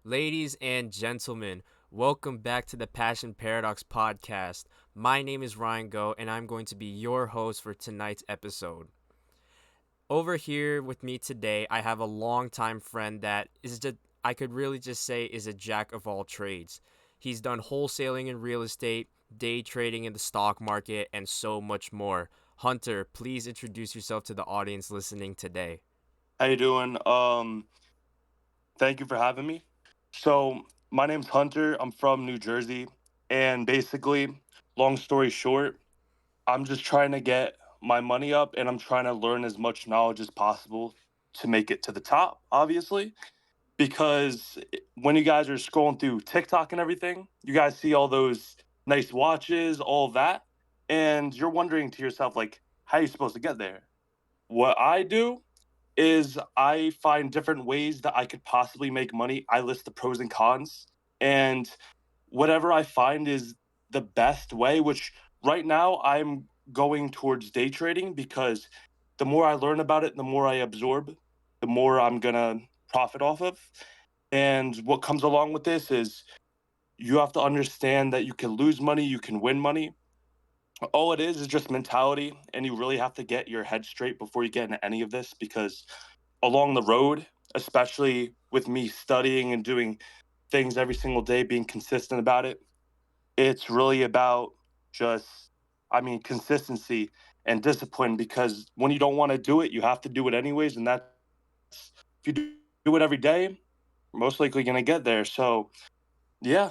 Ladies and gentlemen, welcome back to the Passion Paradox podcast. My name is Ryan Go, and I'm going to be your host for tonight's episode. Over here with me today, I have a longtime friend that is just, I could really just say, is a jack of all trades. He's done wholesaling in real estate, day trading in the stock market, and so much more. Hunter, please introduce yourself to the audience listening today. How you doing? Thank you for having me. So my name's Hunter. I'm from New Jersey, and basically, long story short, I'm just trying to get my money up, and I'm trying to learn as much knowledge as possible to make it to the top. Obviously, because when you guys are scrolling through TikTok and everything, you guys see all those nice watches, all of that, and you're wondering to yourself, like, how are you supposed to get there? What I do is I find different ways that I could possibly make money. I list the pros and cons, and whatever I find is the best way, which right now I'm going towards day trading because the more I learn about it, the more I absorb, the more I'm going to profit off of. And what comes along with this is you have to understand that you can lose money, you can win money. All it is just mentality, and you really have to get your head straight before you get into any of this because along the road, especially with me studying and doing things every single day, being consistent about it, it's really about just, consistency and discipline because when you don't want to do it, you have to do it anyways. And that's, if you do it every day, you're most likely going to get there. So, yeah,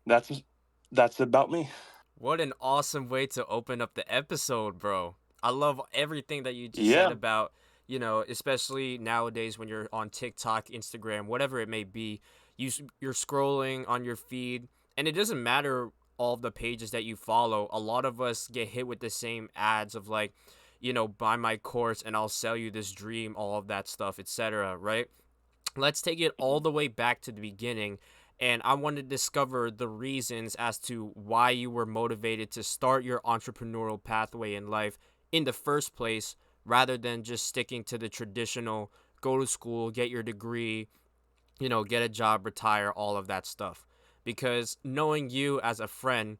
that's, that's about me. What an awesome way to open up the episode, bro. I love everything that you just said Yeah. about, especially nowadays when you're on TikTok, Instagram, whatever it may be, you're scrolling on your feed and it doesn't matter all of the pages that you follow. A lot of us get hit with the same ads of like, buy my course and I'll sell you this dream, all of that stuff, etc., right? Let's take it all the way back to the beginning. And I want to discover the reasons as to why you were motivated to start your entrepreneurial pathway in life in the first place, rather than just sticking to the traditional go to school, get your degree, get a job, retire, all of that stuff. Because knowing you as a friend,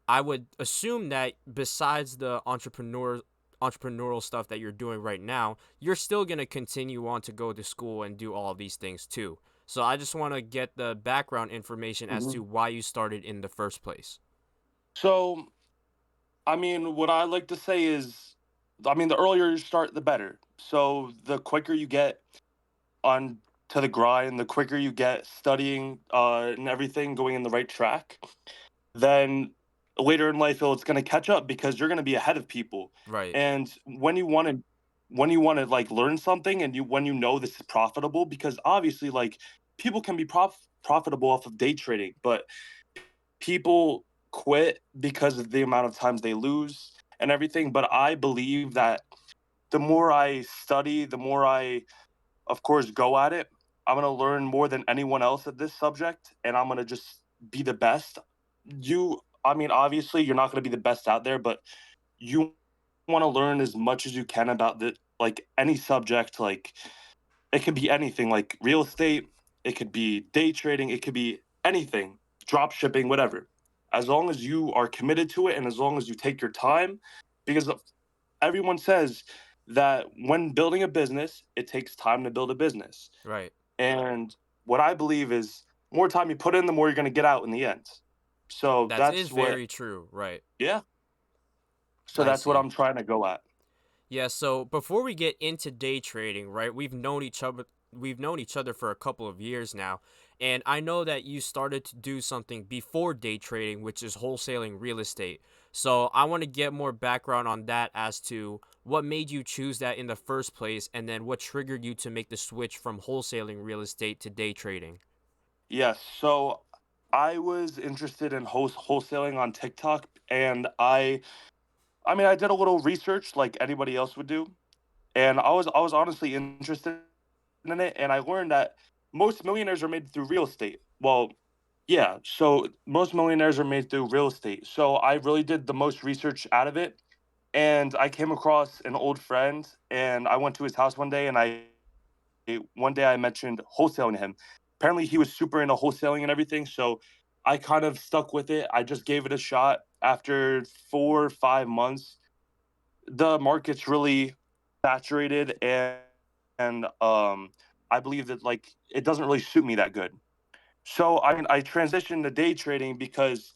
I would assume that besides the entrepreneurial stuff that you're doing right now, you're still going to continue on to go to school and do all of these things too. So I just want to get the background information as Mhm. to why you started in the first place. So, what I like to say is, the earlier you start, the better. So, the quicker you get on to the grind, the quicker you get studying and everything going in the right track, then later in life it's going to catch up because you're going to be ahead of people. Right. And when you want to like learn something and you when you know this is profitable, because obviously like people can be profitable off of day trading, but people quit because of the amount of times they lose and everything. But I believe that the more I study, the more I of course go at it, I'm going to learn more than anyone else at this subject, and I'm going to just be the best. Obviously you're not going to be the best out there, but you want to learn as much as you can about the like any subject. Like it could be anything, like real estate, it could be day trading, it could be anything, drop shipping, whatever. As long as you are committed to it and as long as you take your time, because everyone says that when building a business, it takes time to build a business. Right. And what I believe is more time you put in, the more you're going to get out in the end. So That is that's what, very true. Right. yeah. So I that's what see. I'm trying to go at. Yeah, so before we get into day trading, right? We've known each other for a couple of years now, and I know that you started to do something before day trading, which is wholesaling real estate. So I want to get more background on that as to what made you choose that in the first place and then what triggered you to make the switch from wholesaling real estate to day trading. Yes. So I was interested in wholesaling on TikTok, and I did a little research like anybody else would do, and I was honestly interested in it, and I learned that most millionaires are made through real estate. Well, yeah, so most millionaires are made through real estate. So I really did the most research out of it, and I came across an old friend, and I went to his house one day, and I mentioned wholesaling to him, apparently he was super into wholesaling and everything. So I kind of stuck with it. I just gave it a shot. After 4 or 5 months, the market's really saturated, and I believe that like it doesn't really suit me that good. So I mean, I transitioned to day trading because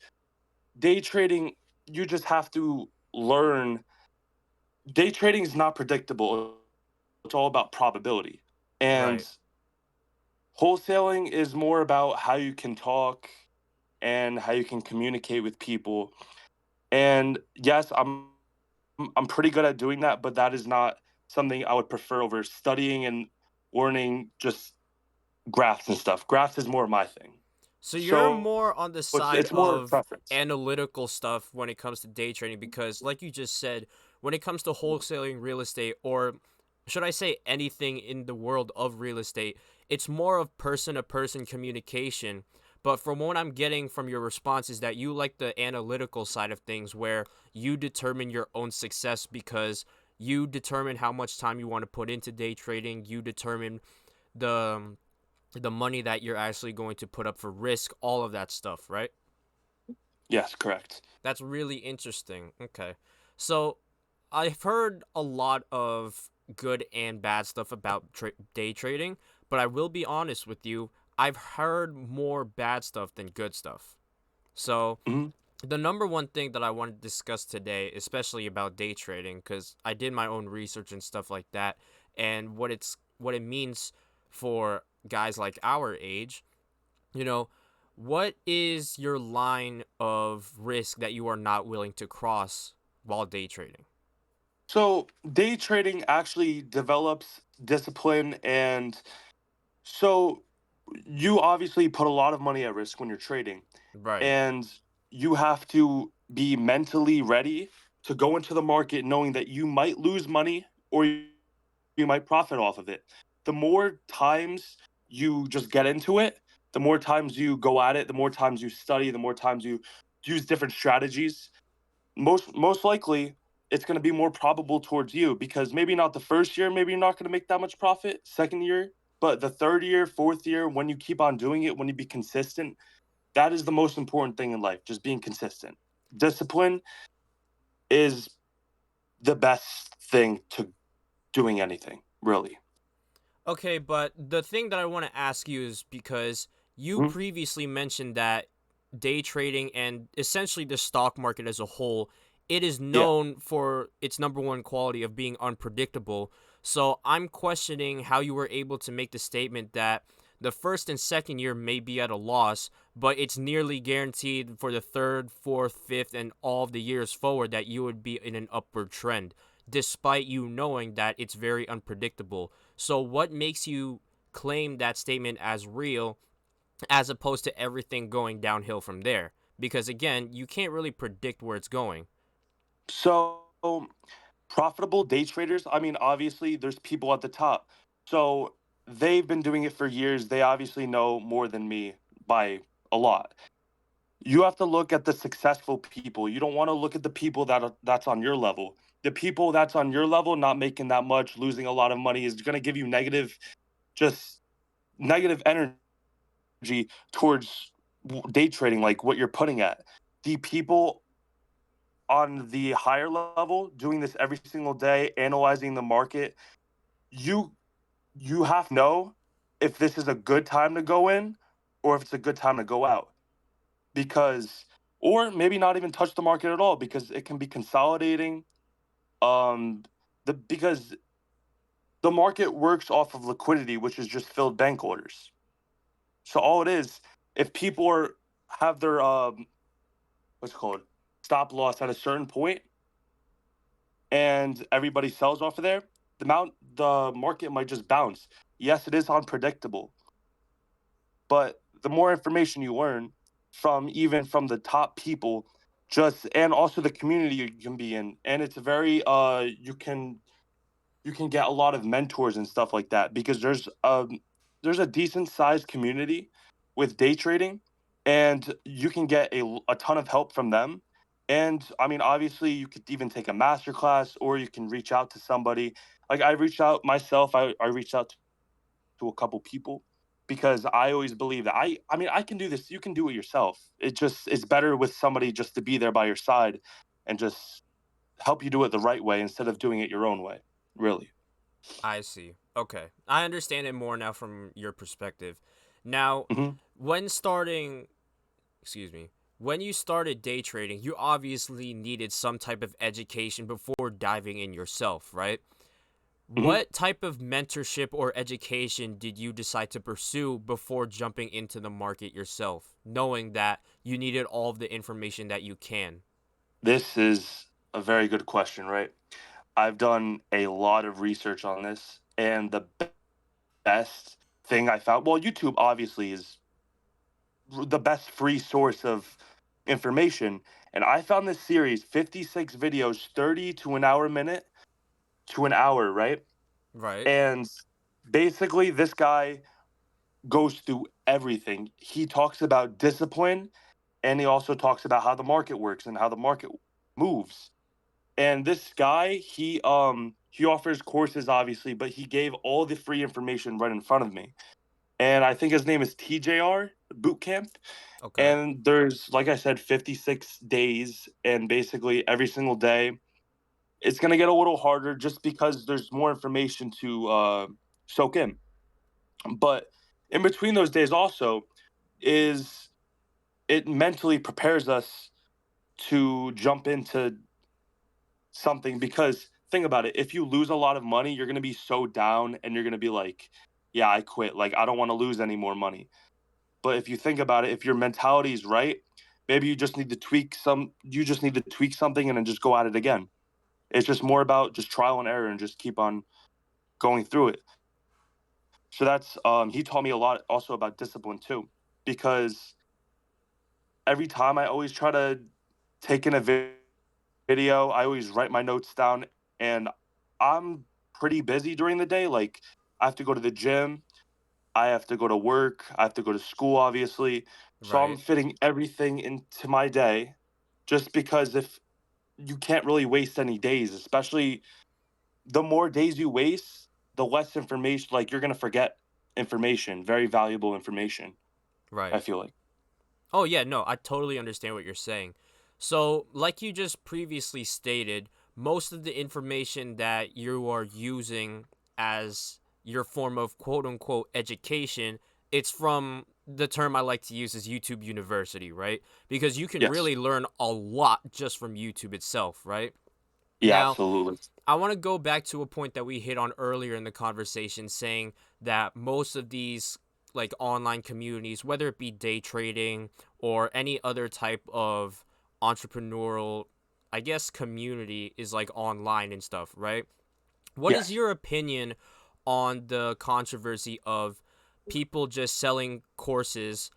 day trading, you just have to learn. Day trading is not predictable. It's all about probability. And Right. wholesaling is more about how you can talk and how you can communicate with people. And yes, I'm pretty good at doing that, but that is not something I would prefer over studying and learning just graphs and stuff. Graphs is more my thing. So you're So more on the it's side it's more of preference. analytical stuff when it comes to day trading because like you just said, when it comes to wholesaling real estate or should I say anything in the world of real estate, it's more of person to person communication. But from what I'm getting from your response is that you like the analytical side of things where you determine your own success because you determine how much time you want to put into day trading, you determine the the money that you're actually going to put up for risk, all of that stuff, right? Yes, correct. That's really interesting. Okay. So I've heard a lot of good and bad stuff about day trading, but I will be honest with you, I've heard more bad stuff than good stuff. So Mhm. the number one thing that I want to discuss today, especially about day trading, because I did my own research and stuff like that, and what it means for guys like our age, you know, what is your line of risk that you are not willing to cross while day trading? So day trading actually develops discipline, and so you obviously put a lot of money at risk when you're trading, Right. and you have to be mentally ready to go into the market knowing that you might lose money or you might profit off of it. The more times you just get into it, the more times you go at it, the more times you study, the more times you use different strategies, most likely it's going to be more probable towards you, because maybe not the first year, maybe you're not going to make that much profit, second year, but the third year, fourth year, when you keep on doing it, when you be consistent, that is the most important thing in life, just being consistent. Discipline is the best thing to doing anything, really. Okay, but the thing that I want to ask you is because you Mhm. previously mentioned that day trading and essentially the stock market as a whole, it is Yeah. known for its number one quality of being unpredictable. So I'm questioning how you were able to make the statement that the first and second year may be at a loss, but it's nearly guaranteed for the third, fourth, fifth, and all of the years forward that you would be in an upward trend, despite you knowing that it's very unpredictable. So, what makes you claim that statement as real as opposed to everything going downhill from there? Because again, you can't really predict where it's going. So profitable day traders, I mean, obviously there's people at the top. So they've been doing it for years. They obviously know more than me by a lot. You have to look at the successful people. You don't want to look at the people that's on your level. The people that's on your level not making that much, losing a lot of money is going to give you just negative energy towards day trading, like what you're putting at. The people on the higher level doing this every single day, analyzing the market, you you have to know if this is a good time to go in or if it's a good time to go out, because or maybe not even touch the market at all, because it can be consolidating. um because the market works off of liquidity, which is just filled bank orders. So all it is, if people are have their what's it called, stop loss at a certain point, and everybody sells off of there, the market might just bounce. Yes, it is unpredictable, but the more information you learn from, even from the top people, just and also the community you can be in, and it's very you can get a lot of mentors and stuff like that, because there's a decent sized community with day trading, and you can get a ton of help from them. And I mean, obviously you could even take a master class, or you can reach out to somebody. Like I reached out myself, I reached out to a couple people, because I always believe that I mean, I can do this, you can do it yourself. It just it's better with somebody just to be there by your side and just help you do it the right way instead of doing it your own way, really. I see. Okay. I understand it more now from your perspective. Now, Mhm, when starting, excuse me, when you started day trading, you obviously needed some type of education before diving in yourself, right? mhm. What type of mentorship or education did you decide to pursue before jumping into the market yourself, knowing that you needed all of the information that you can? This is a very good question, right? I've done a lot of research on this, and the best thing I found, well, YouTube obviously is the best free source of information, and I found this series, 56 videos, 30 to an hour a minute to an hour, right? Right, And basically, this guy goes through everything. He talks about discipline, and he also talks about how the market works and how the market moves. And this guy, he offers courses obviously, but he gave all the free information right in front of me. And I think his name is TJR Boot Camp. okay, And there's, like I said, 56 days, and basically every single day it's going to get a little harder just because there's more information to soak in. But in between those days also is it mentally prepares us to jump into something, because think about it, if you lose a lot of money you're going to be so down and you're going to be like, yeah, I quit, like I don't want to lose any more money. But if you think about it, if your mentality is right, maybe you just need to tweak something and then just go at it again. It's just more about just trial and error and just keep on going through it. So that's he taught me a lot also about discipline too, because every time I always try to take in a video, I always write my notes down, and I'm pretty busy during the day. Like I have to go to the gym, I have to go to work, I have to go to school, obviously. So I'm right, fitting everything into my day just because if you can't really waste any days, especially the more days you waste, the less information, like you're going to forget information, very valuable information, I right. feel like. Oh yeah, no, I totally understand what you're saying. So, like you just previously stated, most of the information that you are using as your form of quote unquote education, it's from the term I like to use is YouTube University, right? Because you can Yes. really learn a lot just from YouTube itself, right? Yeah, Now, absolutely. I want to go back to a point that we hit on earlier in the conversation, saying that most of these like online communities, whether it be day trading or any other type of entrepreneurial, I guess, community, is like online and stuff, right? What is Yes. your opinion on the controversy of people just selling courses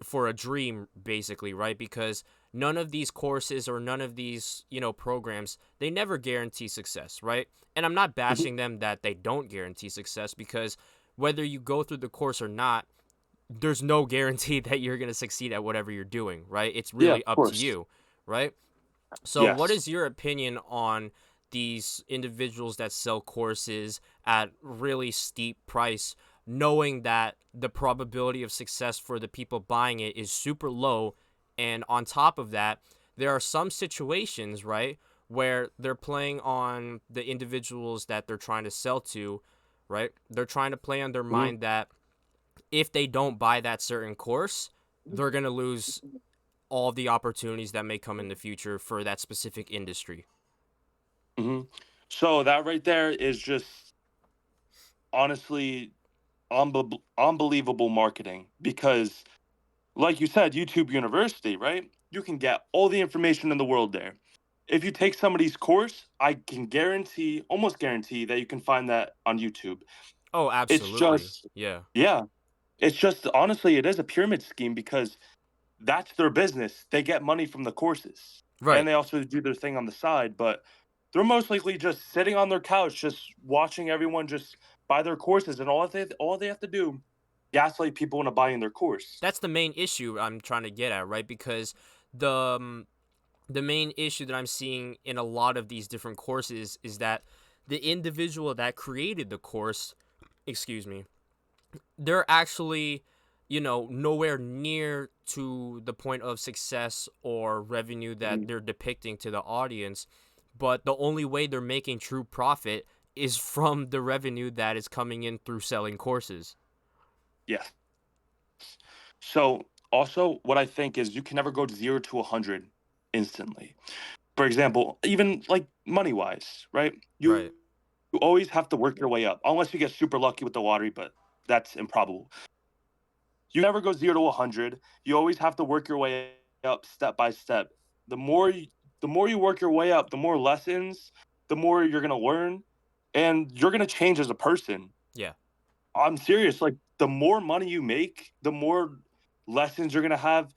for a dream, basically, right? Because none of these courses or none of these programs, they never guarantee success, right? And I'm not Mhm. bashing them that they don't guarantee success, because whether you go through the course or not, there's no guarantee that you're going to succeed at whatever you're doing, right? It's Yeah, really of up to course. you, right? So what Yes. is your opinion on these individuals that sell courses at really steep price, knowing that the probability of success for the people buying it is super low? And on top of that, there are some situations, right, where they're playing on the individuals that they're trying to sell to, right? They're trying to play on their Mhm. mind that if they don't buy that certain course, they're going to lose all of the opportunities that may come in the future for that specific industry. Mhm. So that right there is just honestly unbelievable marketing, because like you said, YouTube University, right? You can get all the information in the world there. If you take somebody's course, I can guarantee, almost guarantee, that you can find that on YouTube. Oh, It's absolutely. just, Yeah. yeah, it's just honestly, it is a pyramid scheme because that's their business. They get money from the courses, and Right. they also do their thing on the side, but they're most likely just sitting on their couch, just watching everyone just buy their courses, and all they have to do, gaslight people into buying their course. That's the main issue I'm trying to get at, right? Because the um, the main issue that I'm seeing in a lot of these different courses is that the individual that created the course, excuse me, they're actually, nowhere near to the point of success or revenue that Mhm. they're depicting to the audience. But the only way they're making true profit is from the revenue that is coming in through selling courses. Yes. So also what I think is you can never go 0 to 100 instantly. For example, even like money wise, right? Right. You always have to work your way up unless you get super lucky with the lottery, but that's improbable. You never go 0 to 100. You always have to work your way up step by step. The more you, the more you work your way up, the more lessons, the more you're going to learn and you're going to change as a person. Yeah. I'm serious, like the more money you make, the more lessons you're going to have,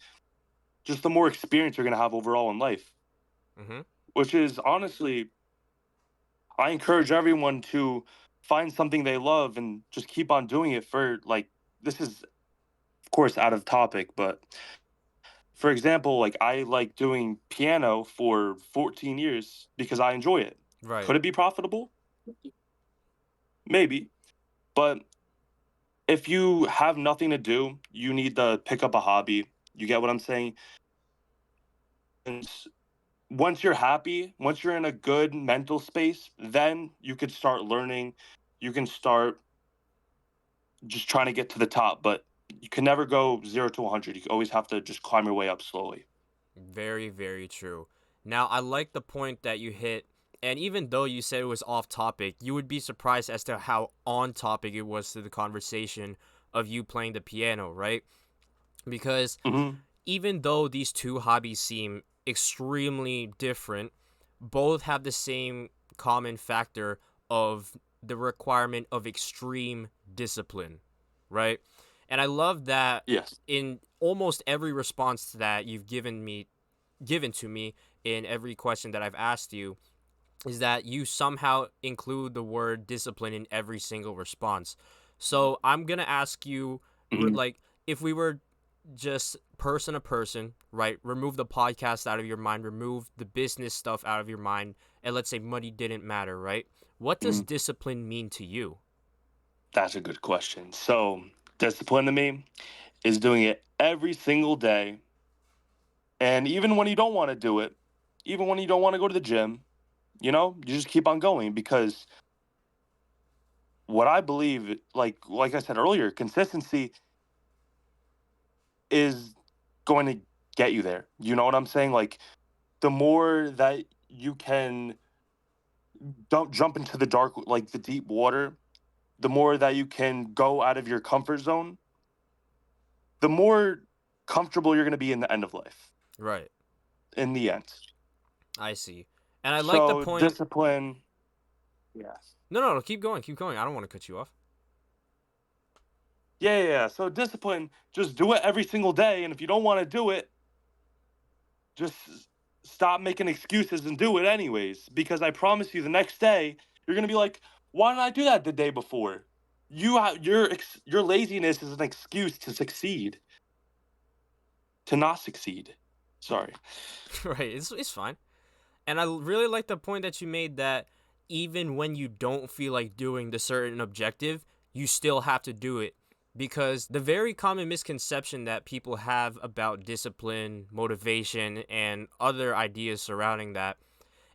just the more experience you're going to have overall in life, Mm-hmm. which is honestly, I encourage everyone to find something they love and just keep on doing it for like, this is of course out of topic, but for example, like I like doing piano for 14 years because I enjoy it. Right. Could it be profitable? Maybe. But if you have nothing to do, you need to pick up a hobby. You get what I'm saying? And once you're happy, once you're in a good mental space, then you could start learning. You can start just trying to get to the top, but you can never go 0 to 100. You always have to just climb your way up slowly. Very, very true. Now, I like the point that you hit, and even though you said it was off topic, you would be surprised as to how on topic it was to the conversation of you playing the piano, right? Because Mhm. even though these two hobbies seem extremely different, both have the same common factor of the requirement of extreme discipline, right? And I love that Yes. in almost every response that you've given to me in every question that I've asked you is that you somehow include the word discipline in every single response. So I'm going to ask you Mhm. like if we were just person to person, right? Remove the podcast out of your mind, remove the business stuff out of your mind, and let's say money didn't matter, right? What does Mhm. discipline mean to you? That's a good question. So, discipline to me is doing it every single day. And even when you don't want to do it, even when you don't want to go to the gym, you just keep on going because what I believe, like I said earlier, consistency is going to get you there. You know what I'm saying? Like the more that you can don't jump into the dark, like the deep water, the more that you can go out of your comfort zone, the more comfortable you're going to be in the end of life. Right. In the end. I see. And I like the So point. discipline, yes. No, no, no, keep going, keep going. I don't want to cut you off. Yeah, yeah, yeah. So discipline, just do it every single day. And if you don't want to do it, just stop making excuses and do it anyways. Because I promise you, the next day you're gonna be like, "Why didn't I do that the day before?" Your laziness is an excuse to succeed, to not succeed. Sorry. Right. It's fine. And I really like the point that you made that even when you don't feel like doing the certain objective, you still have to do it. Because the very common misconception that people have about discipline, motivation, and other ideas surrounding that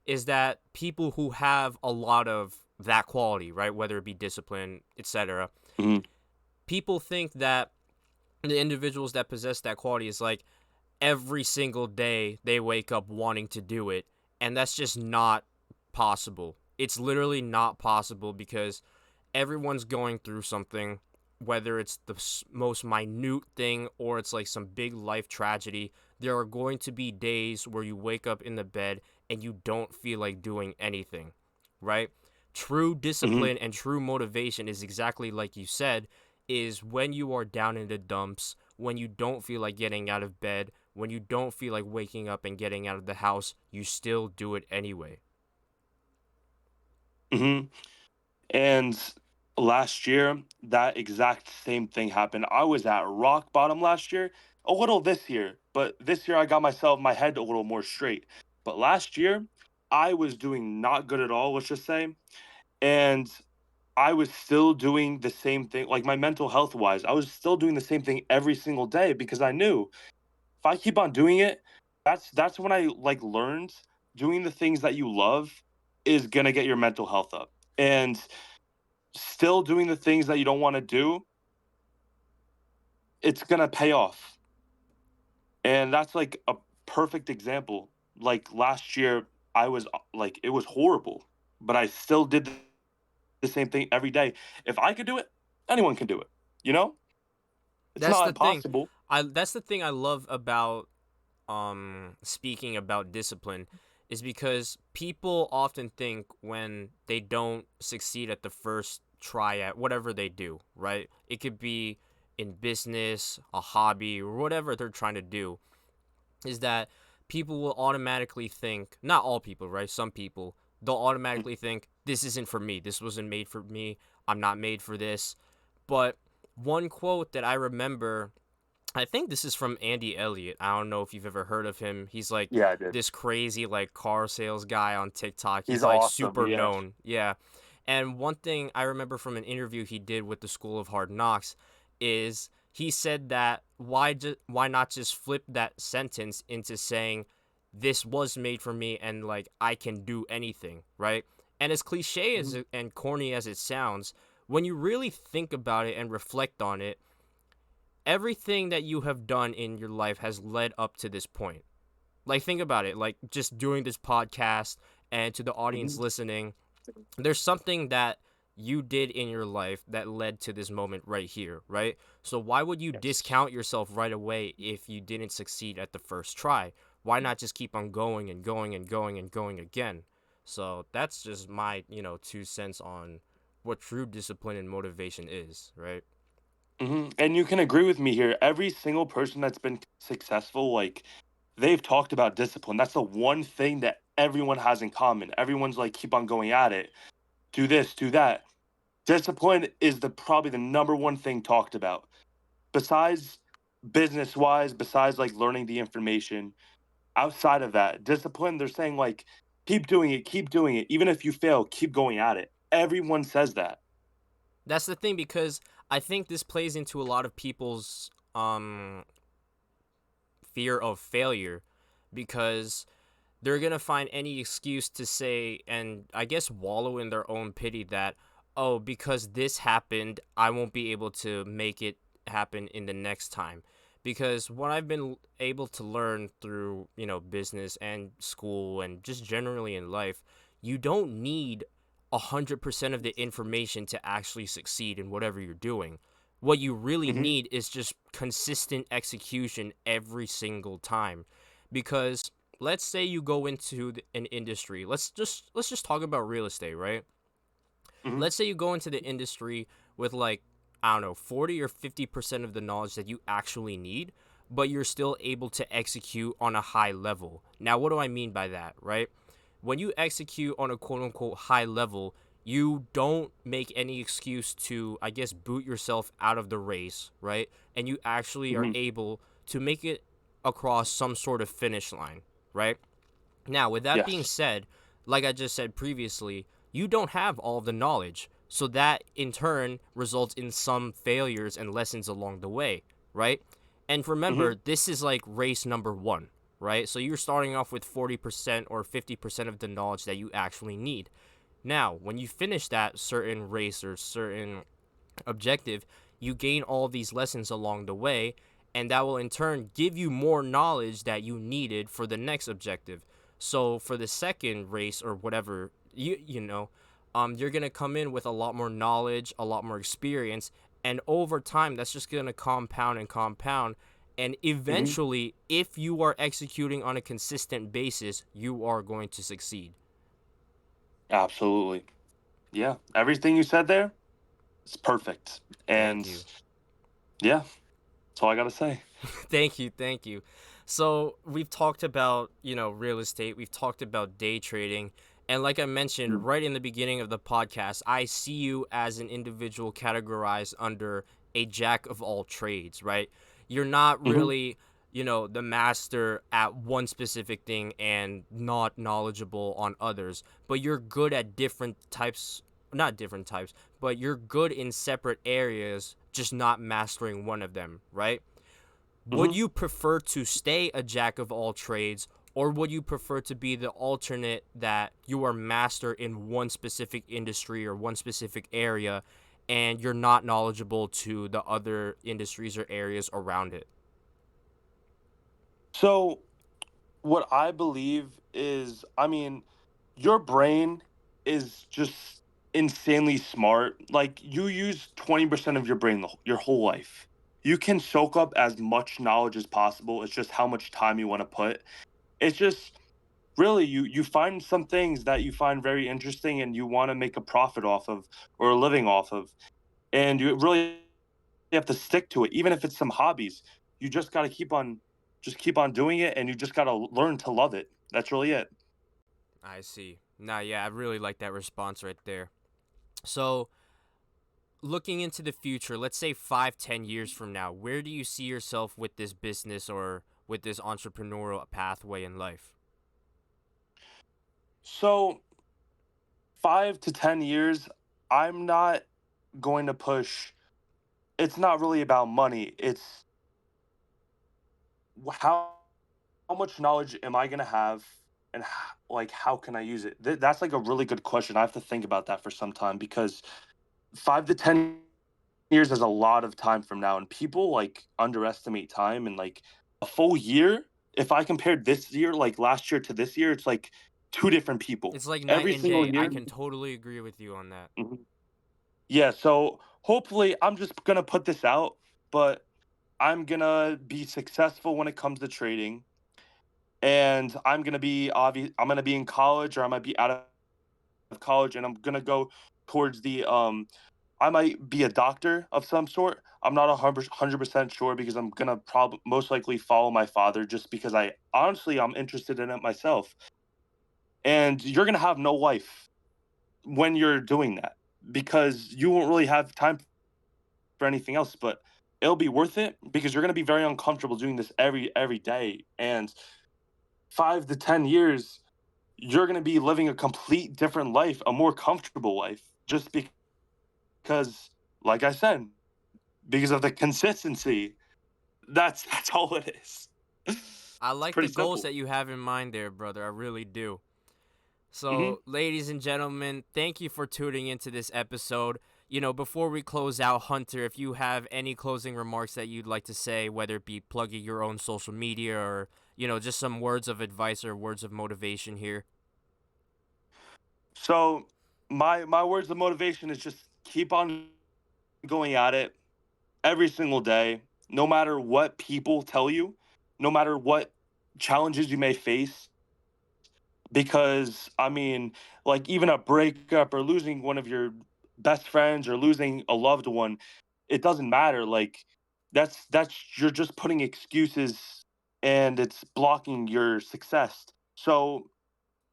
is that people who have a lot of that quality, right, whether it be discipline, etc., Mhm. people think that the individuals that possess that quality is like every single day they wake up wanting to do it. And that's just not possible. It's literally not possible because everyone's going through something, whether it's the most minute thing or it's like some big life tragedy. There are going to be days where you wake up in the bed and you don't feel like doing anything, right? True Mhm. discipline and true motivation is exactly like you said, is when you are down in the dumps, when you don't feel like getting out of bed, when you don't feel like waking up and getting out of the house, you still do it anyway. Mhm. And last year, that exact same thing happened. I was at rock bottom last year, a little this year, but this year I got myself my head a little more straight. But last year, I was doing not good at all, let's just say. And I was still doing the same thing, like my mental health wise, I was still doing the same thing every single day because I knew if I keep on doing it, that's when I like learned doing the things that you love is gonna get your mental health up. And still doing the things that you don't want to do, it's gonna pay off. And that's like a perfect example. Like last year, I was like, it was horrible, but I still did the same thing every day. If I could do it, anyone can do it. You know, it's That's not the thing. impossible. That's the thing I love about speaking about discipline is because people often think when they don't succeed at the first try at whatever they do, right? It could be in business, a hobby, or whatever they're trying to do, is that people will automatically think, not all people, right? Some people, they'll automatically think, this isn't for me. This wasn't made for me. I'm not made for this. But one quote that I remember, I think this is from Andy Elliott. I don't know if you've ever heard of him. He's like Yeah, I did. this crazy like car sales guy on TikTok. He's He's like awesome. super Yeah. known. Yeah. And one thing I remember from an interview he did with the School of Hard Knocks is he said that why not just flip that sentence into saying this was made for me and like I can do anything, right? And as cliche as Mhm. and corny as it sounds, when you really think about it and reflect on it, everything that you have done in your life has led up to this point. Like, think about it. Like, just doing this podcast and to the audience Mhm. listening, there's something that you did in your life that led to this moment right here, right? So, why would you Yes. discount yourself right away if you didn't succeed at the first try? Why not just keep on going and going and going and going again? So, that's just my, 2 cents on what true discipline and motivation is, right? And you can agree with me here. Every single person that's been successful, like they've talked about discipline. That's the one thing that everyone has in common. Everyone's like, keep on going at it. Do this, do that. Discipline is the probably the number one thing talked about. Besides business wise, besides like learning the information, outside of that, discipline, they're saying like, keep doing it, keep doing it. Even if you fail, keep going at it. Everyone says that. That's the thing because I think this plays into a lot of people's fear of failure because they're going to find any excuse to say and I guess wallow in their own pity that oh because this happened I won't be able to make it happen in the next time because what I've been able to learn through business and school and just generally in life, you don't need 100% of the information to actually succeed in whatever you're doing. What you really Hmm. need is just consistent execution every single time because let's say you go into an industry. Let's just talk about real estate, right? Hmm. Let's say you go into the industry with like I don't know, 40 or 50% of the knowledge that you actually need, but you're still able to execute on a high level. Now, what do I mean by that, right? When you execute on a quote unquote high level, you don't make any excuse to, I guess, boot yourself out of the race, right? And you actually are Hmm. able to make it across some sort of finish line, right? Now, with that being Yes. said, like I just said previously, you don't have all of the knowledge. So that in turn results in some failures and lessons along the way, right? And remember, Hmm. this is like race number one, right? So you're starting off with 40% or 50% of the knowledge that you actually need. Now, when you finish that certain race or certain objective, you gain all these lessons along the way, and that will in turn give you more knowledge that you needed for the next objective. So for the second race or whatever, you're gonna come in with a lot more knowledge, a lot more experience, and over time, that's just gonna compound and compound. And Hmm. eventually, if you are executing on a consistent basis, you are going to succeed. Absolutely. Yeah. Everything you said there, it's perfect. Thank And you. yeah, that's all I gotta say. Thank you, thank you. So we've talked about, real estate, we've talked about day trading, and like I mentioned Mm. right in the beginning of the podcast, I see you as an individual categorized under a jack of all trades, right? You're not Mhm. really, the master at one specific thing and not knowledgeable on others, but you're good at different types not different types, but you're good in separate areas, just not mastering one of them, right? Would Mhm. you prefer to stay a jack of all trades, or would you prefer to be the alternate that you are master in one specific industry or one specific area and you're not knowledgeable to the other industries or areas around it? So what I believe is, I mean, your brain is just insanely smart. Like you use 20% of your brain your whole life. You can soak up as much knowledge as possible. It's just how much time you want to put. It's just really you find some things that you find very interesting and you want to make a profit off of or a living off of. And you really have to stick to it even if it's some hobbies. You just got to keep on doing it and you just got to learn to love it. That's really it. I see. Nah, yeah, I really like that response right there. So, looking into the future, let's say 5, 10 years from now, where do you see yourself with this business or with this entrepreneurial pathway in life? So 5 to 10 years, I'm not going to push. It's not really about money. It's how much knowledge am I going to have and like how can I use it? That's like a really good question. I have to think about that for some time because 5 to 10 years is a lot of time from now and people like underestimate time and like a full year. If I compared this year like last year to this year, it's like two different people. It's like night Every and single day. I year. can totally agree with you on that. Mhm. Yeah, so hopefully I'm just gonna put this out, but I'm gonna be successful when it comes to trading, and I'm gonna be in college or I might be out of college, and I'm gonna go towards the I might be a doctor of some sort. I'm not 100% sure because I'm gonna probably most likely follow my father just because I'm interested in it myself. And you're gonna have no life when you're doing that because you won't really have time for anything else, but it'll be worth it because you're going to be very uncomfortable doing this every day. And 5 to 10 years, you're going to be living a complete different life, a more comfortable life, just because, like I said, because of the consistency. That's all it is. I It's like the pretty goals simple. that you have in mind there, brother. I really do. Hmm. So, ladies and gentlemen, thank you for tuning into this episode. Before we close out, Hunter, if you have any closing remarks that you'd like to say, whether it be plugging your own social media or, just some words of advice or words of motivation here. So my words of motivation is just keep on going at it every single day, no matter what people tell you, no matter what challenges you may face. Because, I mean, like even a breakup or losing one of your best friends or losing a loved one, it doesn't matter. Like, that's you're just putting excuses and it's blocking your success. So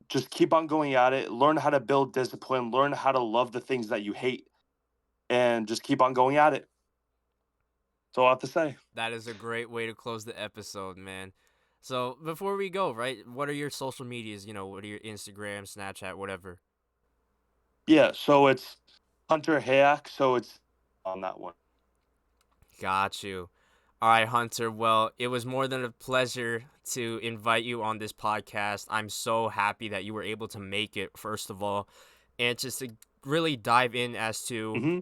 just keep on going at it, learn how to build discipline, learn how to love the things that you hate, and just keep on going at it. That's all I have to say. That is a great way to close the episode, man. So, before we go, right, what are your social medias? What are your Instagram, Snapchat, whatever? Yeah, so it's Hunter Hayek, so it's on that one. Got you. All right, Hunter. Well, it was more than a pleasure to invite you on this podcast. I'm so happy that you were able to make it, first of all, and just to really dive in as to Hmm.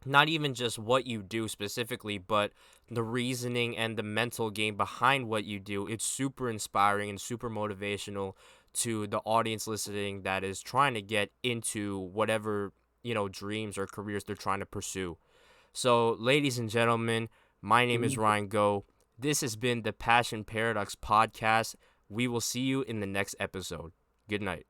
not even just what you do specifically, but the reasoning and the mental game behind what you do. It's super inspiring and super motivational to the audience listening that is trying to get into whatever, dreams or careers they're trying to pursue. So, ladies and gentlemen, my name is Hmm. Ryan Go. This has been the Passion Paradox podcast. We will see you in the next episode. Good night.